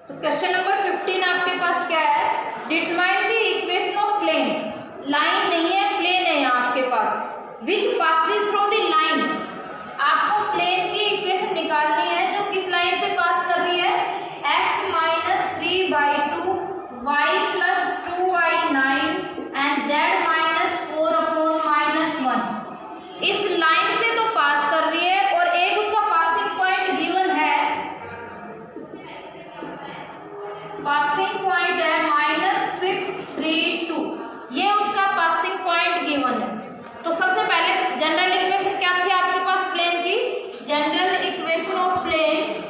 तो question number 15 आपके पास क्या है, determine the equation of plane, line नहीं है प्लेन है यहाँ आपके पास, which passes through the line, आपको प्लेन की इक्वेशन निकालनी है जो किस लाइन से पास कर रही है, x minus 3/2 y plus 2y9 and z minus 4/-1, इस लाइन से तो पास कर रही है और एक उसका पासिंग पॉइंट गिवन है, पासिंग पॉइंट है -632, ये उसका पासिंग पॉइंट गिवन है। तो सबसे पहले जनरल इक्वेशन क्या थी आपके पास प्लेन की, general equation of plane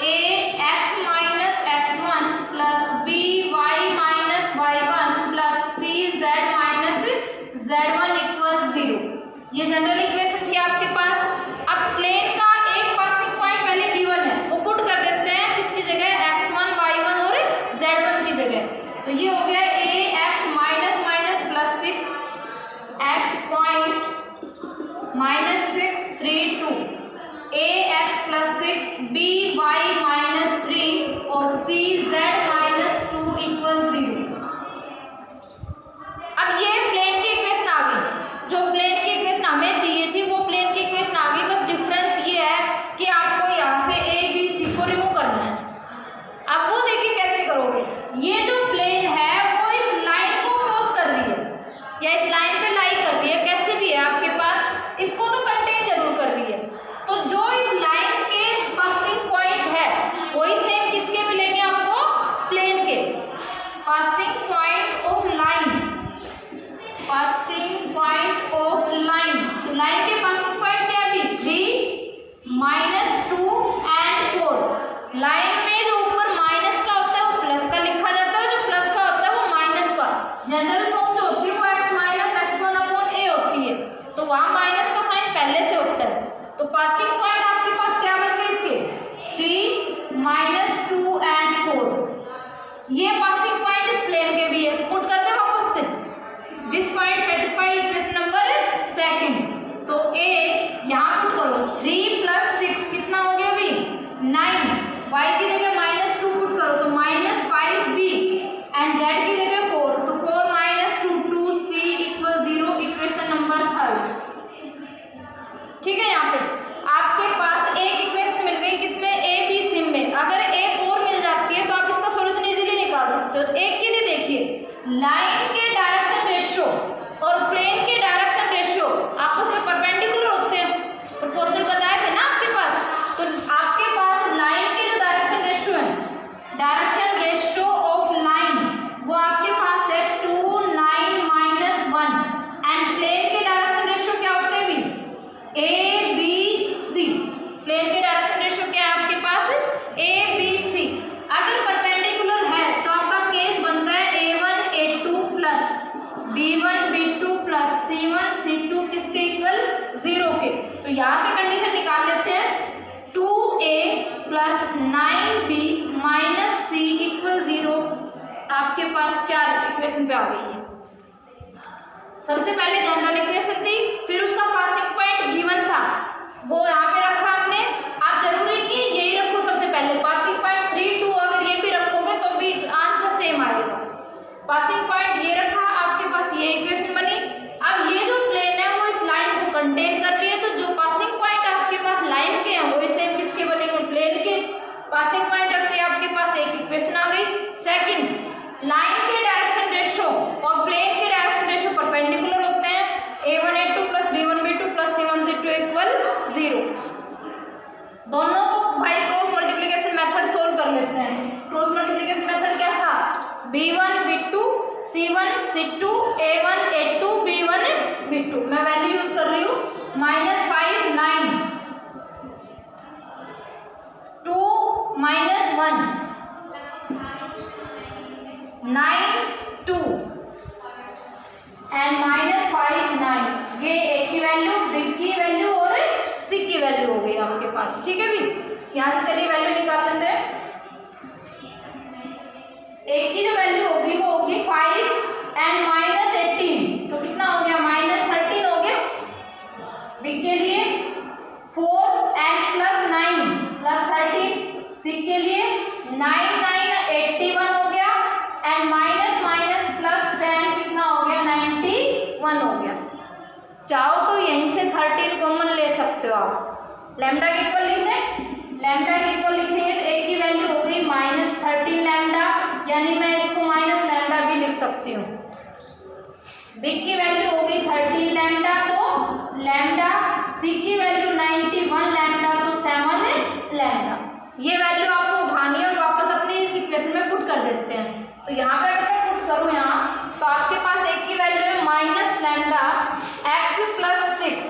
ax minus x1 plus by minus y1 plus cz minus z1 equal 0, ये जनरल इक्वेशन थी आपके पास। अब प्लेन का एक पासिंग पॉइंट पहले गिवन है, वो पुट कर देते हैं किसकी जगह, x1 y1 और z1 की जगह, तो ये हो गया ax minus minus plus 6 at point -632, ax plus 6 by minus 3 और cz माइनस 2 इक्वल 0। अब ये प्लेन की इक्वेशन आ गई, जो प्लेन की इक्वेशन हमें चाहिए थी वो प्लेन की इक्वेशन आ गई, बस डिफरेंस ये है कि आपको यहाँ से a b c को रिमूव करना है। आप वो देखिए कैसे करोगे, ये जो प्लेन है वो इस लाइन को क्रॉस कर रही है या इस लाइन पे लाई कर रही है, कैसे भी है आपके पास, इसको तो कंटेन जरूर कर रही है, तो जो इस लाइन के पासिंग पॉइंट है वही सेम किसके मिलेंगे आपको, प्लेन के passing point of line, passing point of line, तो लाइन के पासिंग पॉइंट क्या है, 3 -2 एंड 4, लाइन में जो ऊपर माइनस का होता है वो प्लस का लिखा जाता है, जो प्लस का होता है वो माइनस का, जनरल फॉर्म जो होती है वो x माइनस x1/a होती है, तो वहां माइनस का साइन पहले से होता है, तो पासिंग पॉइंट आपके पास क्या बन गए इसके, 3 -2 एंड 4, ये पासिंग पॉइंट इस प्लेन के भी है, पुट कर दे वापस से, this point satisfy equation number second, तो a यहाँ पुट करो, 3 + 6 कितना हो गया अभी 9, y की जगह -2 पुट करो तो -5b एंड z की जगह 4, तो 4 - 2 2c equal 0, equation number third. ठीक है, यहाँ पे आपके पास एक इक्वेशन मिल गई किसमें, a b c में, अगर एक और मिल जाती है तो आप इसका सॉल्यूशन इजीली निकाल सकते हो। तो एक के लिए देखिए, लाइन के डायरेक्शन रेशियो और प्लेन के डायरेक्शन रेशियो आपस में परपेंडिकुलर होते हैं, प्रोपोर्शनल बताए थे ना आपके पास, तो आपके पास लाइन के जो डायरेक्शन रेशियो है, डायरेक्शन रेशियो ऑफ लाइन वो आपके पास है 2 9 -1 एंड प्लेन के डायरेक्शन रेशियो क्या होते हैं भी, a b c, प्लेन के डायरेक्शन रेशियो क्या है आपके पास, a b c, अगर परपेंडिकुलर है तो आपका केस बनता है a1 a2 plus b1 b2 plus c1 c2 किसके इक्वल 0 के, तो यहाँ से कंडीशन निकाल लेते हैं, 2a plus 9b minus c equal 0, आपके पास 4 इक्वेशन पे आ गई है। सबसे पहले जनरल इक्वेशन थी, फिर उसका पासिंग पॉइंट गिवन था वो यहाँ पे रखा हमने, आप जरूरी नहीं है यही रखो सबसे पहले, पासिंग पॉइंट 3 2 अगर ये भी रखोगे तो भी आंसर सेम आएगा, पासिंग पॉइंट ये रखा आपके पास, ये इक्वेशन बनी। अब ये जो प्लेन है वो इस लाइन को कंटेन कर रही है, तो जो पासिंग पॉइंट आपके पास लाइन के हैं वही सेम किसके बनेंगे, प्लेन के, पासिंग पॉइंट रखते हैं आपके पास एक इक्वेशन आ गई। सेकंड, लाइन के डायरेक्शन रेशियो और प्लेन के डायरेक्शन रेशियो परपेंडिकुलर होते हैं, a1 a2 plus b1 b2 plus c1 c2 equal 0, दोनों को by cross multiplication method solve कर लेते हैं। क्रॉस मल्टीप्लिकेशन मेथड क्या था, b1 b2 c1 c2 a1 a2 b1 b2, मैं वैल्यू यूज कर रही हूँ -5 9 2 -1 9 2 एंड -5 9, ये a की वैल्यू, b की वैल्यू और c की वैल्यू हो गई आपके पास। ठीक है भी, यहाँ से चलिए वैल्यू निकाल लेते हैं, a की जो वैल्यू होगी वो होगी 5 एंड -18, तो कितना हो गया -13 हो गया, b के लिए 4 एंड +9 +9 9 9 81 हो गया एंड माइनस माइनस प्लस 10 कितना हो गया 91 हो गया। चाहो तो यहीं से 13 कॉमन ले सकते हो आप। लैम्डा के इक्वल लिखें, लैम्डा के इक्वल लिखेंगे तो एक की वैल्यू हो गई -13 लैम्डा, यानी मैं इसको माइनस लैम्डा भी लिख सकती हूँ। बिग की वैल्यू हो गई 13 लैम्डा तो लैम्डा, सी की वैल्यू 91 लैम्डा तो 7 लैम्डा। ये वैल्यू आपको उठानी है और वापस अपने इस इक्वेशन में पुट कर देते हैं। तो यहाँ पे अगर मैं पुट करूँ यहाँ तो आपके पास एक की वैल्यू है minus lambda x plus 6,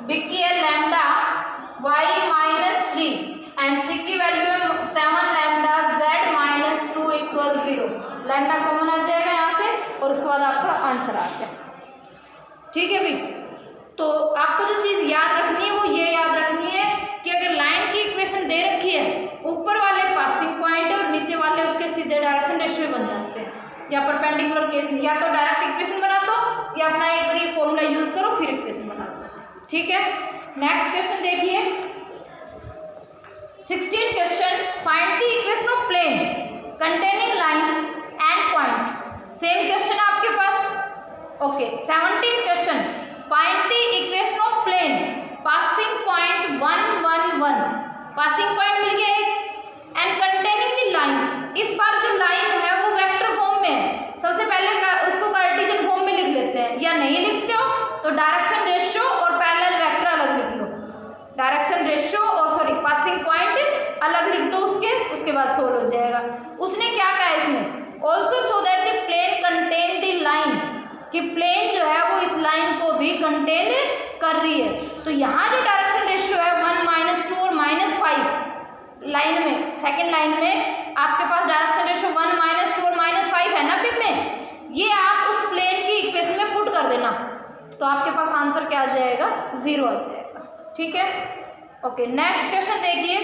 b की है lambda y minus 3 and c की वैल्यू है 7 lambda z minus 2 equal 0। Lambda common आ जाएगा यहाँ से और उसके बाद आपका आंसर आ गया। ठीक है भाई, तो आपको जो चीज़ याद रखनी है वो ये याद रखनी है कि अगर लाइन की इक्वेशन दे रखी है, ऊपर वाले पासिंग पॉइंट है और नीचे वाले उसके सीधे डायरेक्शन रेशियो बन जाते हैं, या परपेंडिकुलर केस में या तो डायरेक्ट इक्वेशन बना दो या अपना एक बार ये फॉर्मूला यूज करो फिर इक्वेशन बना दो। ठीक है, नेक्स्ट क्वेश्चन देखिए 16 question, find the equation of plane containing line and point. Same question आपके पास। Okay 17 question, find the equation of plane passing point 1 1 1। Passing point मिल गया एक एंड कंटेनिंग द लाइन। इस बार जो लाइन है वो वेक्टर फॉर्म में है। सबसे पहले उसको कार्टेशियन फॉर्म में लिख लेते हैं, या नहीं लिखते हो तो डायरेक्शन रेशियो और पैरेलल वेक्टर अलग लिख लो। डायरेक्शन रेशियो और सॉरी पासिंग पॉइंट अलग लिख दो उसके बाद सोल्व हो जाएगा। उसने क्या कहा इसमें, also so that the plane contain the line, कि प्लेन जो है वो इस लाइन को भी कंटेन कर रही है। तो यहाँ जो डायरेक्शन रेशियो है 1 -2 और -5 लाइन में, सेकेंड लाइन में आपके पास डायरेक्शन रेशियो 1 -2 और -5 है ना बिग में, ये आप उस प्लेन की इक्वेशन में पुट कर देना तो आपके पास आंसर क्या आ जाएगा 0 आ जाएगा। ठीक है, ओके नेक्स्ट क्वेश्चन देखिए,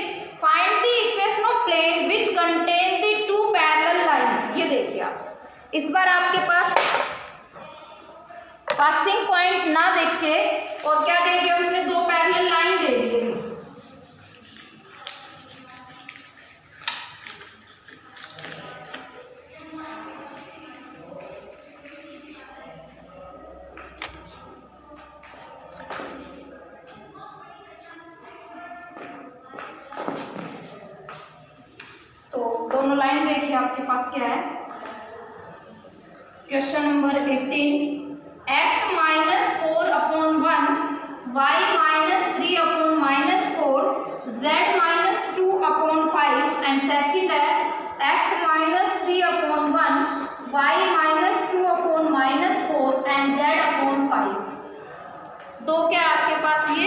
find the equation of plane which contain the 2 parallel lines. ये देखिए आप इस बार आपके पास पासिंग पॉइंट ना देख के और क्या दे दिया उसने, 2 पैरेलल लाइन दे दी। तो दोनों लाइन देखिए आपके पास क्या है। Question number 18, x -4/1 y -3/-4 z -2/5 and second है x -3/1 y -2/-4 एंड z/5। दो क्या आपके पास ये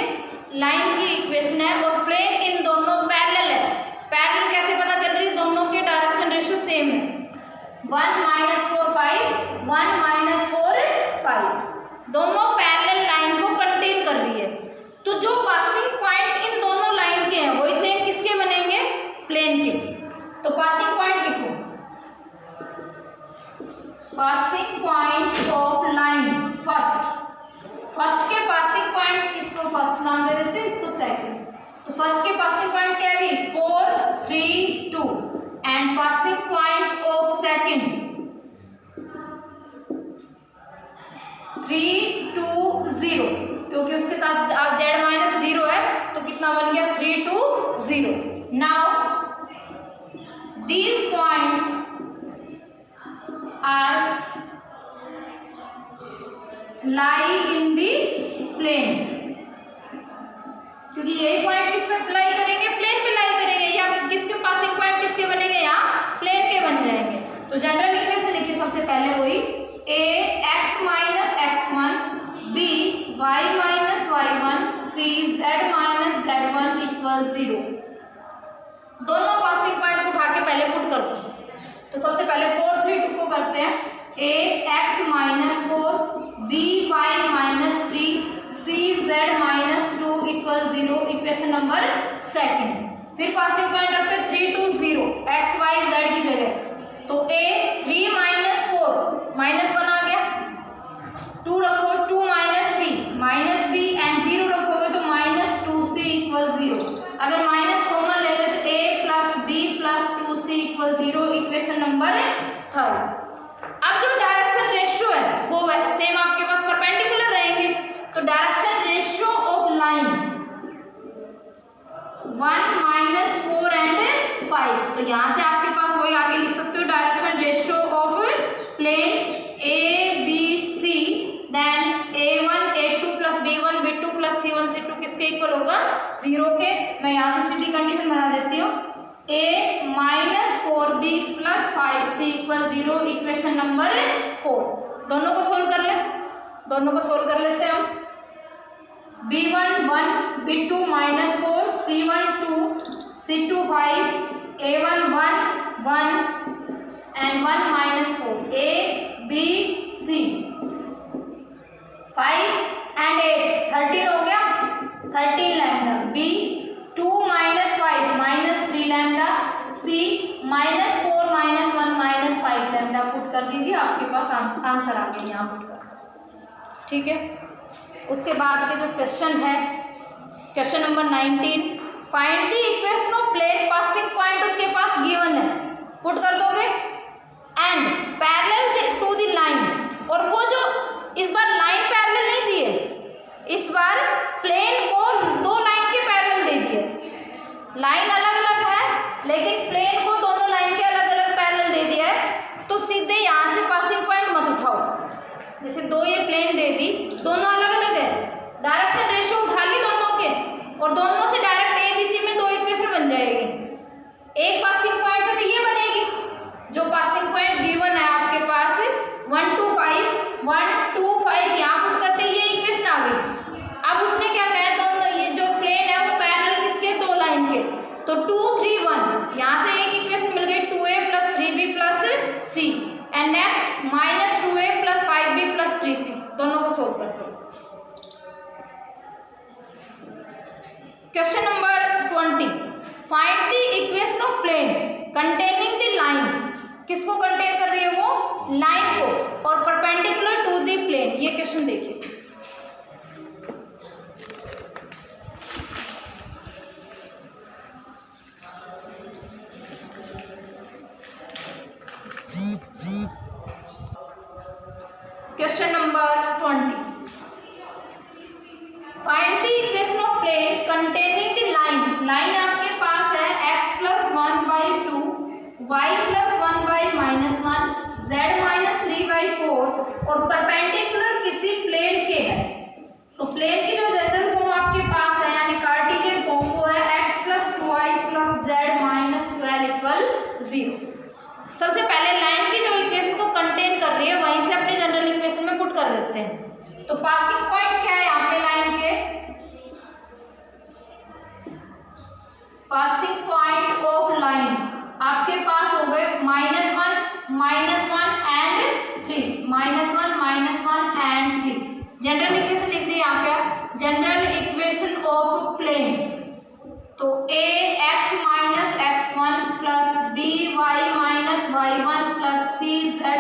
लाइन की इक्वेशन है और प्लेन इन दोनों पैरेलल है। पैरेलल कैसे पता चल रही है, दोनों के डायरेक्शन रेशियो सेम है, 1 -4 5 1 -4 5, दोनों पैरेलल लाइन को कंटेन कर रही है। तो जो पासिंग पॉइंट इन दोनों लाइन के हैं वही सेम किसके बनेंगे, प्लेन के। तो पासिंग पॉइंट लिखो, passing point of line first के पासिंग पॉइंट, इसको फर्स्ट नाम दे देते हैं, इसको सेकंड। तो फर्स्ट के पासिंग पॉइंट क्या है 4 3 2 and passing point of second 3 2 0, क्योंकि उसके साथ z -0 है तो कितना बन गया 3 2 0। Now these points are lie in the plane, क्योंकि यही पॉइंट किस पे लाई करेंगे, प्लेन पे लाई करेंगे, या किसके पासिंग पॉइंट किसके बनेंगे, यहाँ प्लेन के बन जाएंगे। तो जनरल इक्वेशन लिखिए सबसे पहले वही, a x -x1 b y -y1 c z -z1 equal 0। दोनों पासिंग पॉइंट उठा के पहले पुट करते हैं। तो सबसे पहले 4 3 2 को करते हैं, a x -4 b y -3 c z -2 equal 0, equation number second. फिर पासिंग पॉइंट रखते हैं 3 2 0 x y z की जगह, तो a 3 -4 -1 आ गया, 2 रखो 2 -b एंड 0 रखोगे तो -2c इक्वल 0। अगर माइनस कॉमन ले ले तो a + b + 2c equal 0 equation number third. अब जो डायरेक्शन रेशियो है वो सेम आपके पास परपेंडिकुलर रहेंगे, तो direction ratio of line 1 - 4 and 5, तो यहाँ से आपके पास वही आगे लिख सकते हो direction ratio of plane ABC, then A1 A2 + B1 B2 + C1 C2 किसके इक्वल होगा 0 के। मैं यहाँ से सीधी कंडीशन बना देती हूँ, A - 4B + 5C = 0 equation number 4। दोनों को सोल्व कर ले, दोनों को सोल्व कर लेते हैं हम। B1 1 B2 -4 C1 2 C2 5 A1 1 1 and 1 - 4 A B C 5 and 8 13 हो गया, 13 lambda. B 2 - 5 - 3 lambda. C -4 - 1 - 5 lambda put कर दीजिए, आपके पास आंसर आ गया यहाँ पुट कर। ठीक है, उसके बाद के जो क्वेश्चन है, question number 19, find the equation of plane passing point उसके पास गिवन है, पुट कर दोगे and parallel to the line, और वो जो इस बार लाइन पैरेलल नहीं दी है, इस बार प्लेन को दो लाइन के पैरेलल दे दिए। लाइन अलग अलग है लेकिन प्लेन को दोनों लाइन के अलग अलग पैरेलल दे दिया है, तो सीधे यहाँ से पासिंग पॉइंट मत उठाओ। जैसे दो ये प्लेन दे दी, दोनों अलग अलग है, डायरेक्शन रेशियो उठा ली दोनों के, और दोनों से डायरेक्ट ABC में दो इक्वेशन बन जाएगी। एक पासिंग पॉइंट से तो ये बनेगी, जो पासिंग पॉइंट गिवन है आपके पास 1 2 5 यहाँ पुट करते ये इक्वेशन आ गई। अब उसने क्या कहा, दोनों ये जो प्लेन है वो पैरेलल किसके, दो लाइन के, तो 2 3 1 यहाँ से एक इक्वेशन मिल गई 2A + 3B + C and next -2A + 5B + 3C। दोनों को सोल्व करते हैं। Question number 20, find the equation of plane containing the line, किसको कंटेन कर रही है वो, लाइन को, और परपेंडिकुलर टू द प्लेन। ये क्वेश्चन देखिए, question number 20, find the equation of plane containing the line. Line आपके पास है x + 1/2 y + 1/-1 z - 3/4 और परपेंडिकुलर किसी प्लेन के है। तो प्लेन की जो जनरल फॉर्म आपके पास है यानी कार्टेशियन फॉर्म वो है x + 2y + z - 12 = 0। सबसे पहले लाइन की जो इक्वेशन को कंटेन कर रही है वहीं से अपने जनरल इक्वेशन में पुट कर देते हैं। तो पासिंग पॉइंट क्या है यहाँ पे लाइन के, पासिंग पॉइंट ऑफ लाइन आपके पास हो गए -1 एंड 3, -1 एंड 3। जनरल इक्वेशन लिख दी यहाँ पे, जनरल इक्वेशन ऑफ प्लेन, तो ax - x1 + by - y1 + cz -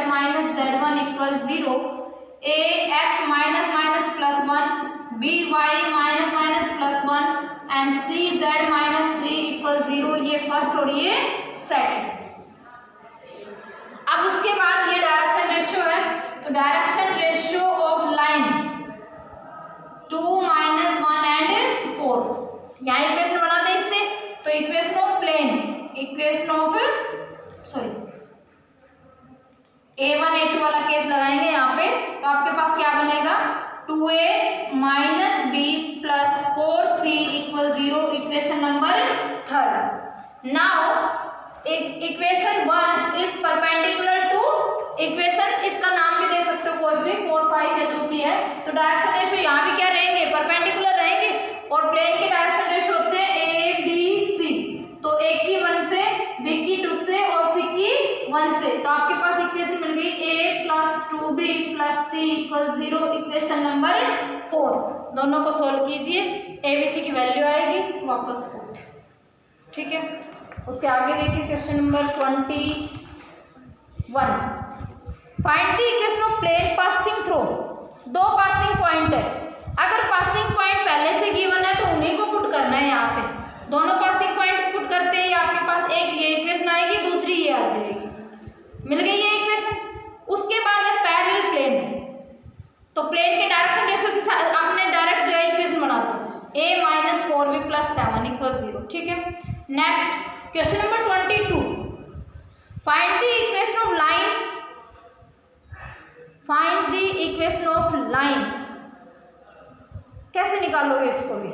z1 = 0, ax - +1 by - +1 and cz - 3 = 0। ये फर्स्ट और ये सेकंड। अब उसके बाद ये डायरेक्शन रेशियो है, तो direction ratio of line 2 - 1 and 4। यहाँ इक्वेशन बनाते हैं इससे, तो equation of plane, equation of A1 A2 वाला केस लगाएंगे यहाँ पे, तो आपके पास क्या बनेगा 2A - B + 4C = 0 equation number third. Now equation 1 is perpendicular to equation, इसका नाम भी दे सकते हो कोई भी, 4 5 या जो भी है। तो डायरेक्शन रेशियो यहाँ भी क्या रहेंगे, परपेंडिकुलर रहेंगे, और प्लेन के डायरेक्शन रेशियो होते हैं ABC, तो A की 1 से, B की 2 से और C की 1 से। तो आपके पास इक्वेशन मिल गई A + 2B + C = 0 equation number 4। दोनों को सोल्व कीजिए, ABC की वैल्यू आएगी वापस, ठीक है। उसके आगे देखिए question number 21, find the equation of plane passing through. दो पासिंग पॉइंट है, अगर पासिंग पॉइंट पहले से गिवन है तो उन्हीं को पुट करना है यहाँ पे। दोनों पासिंग पॉइंट पुट करते ही आपके पास एक ये इक्वेशन आएगी, दूसरी ये आ प्लेन के डायरेक्शन रेशियो से आपने डायरेक्ट जो इक्वेशन बना दो a minus 4b plus 7 equal 0। ठीक है, next question number 22, find the equation of line, find the equation of line. कैसे निकालोगे इसको भी?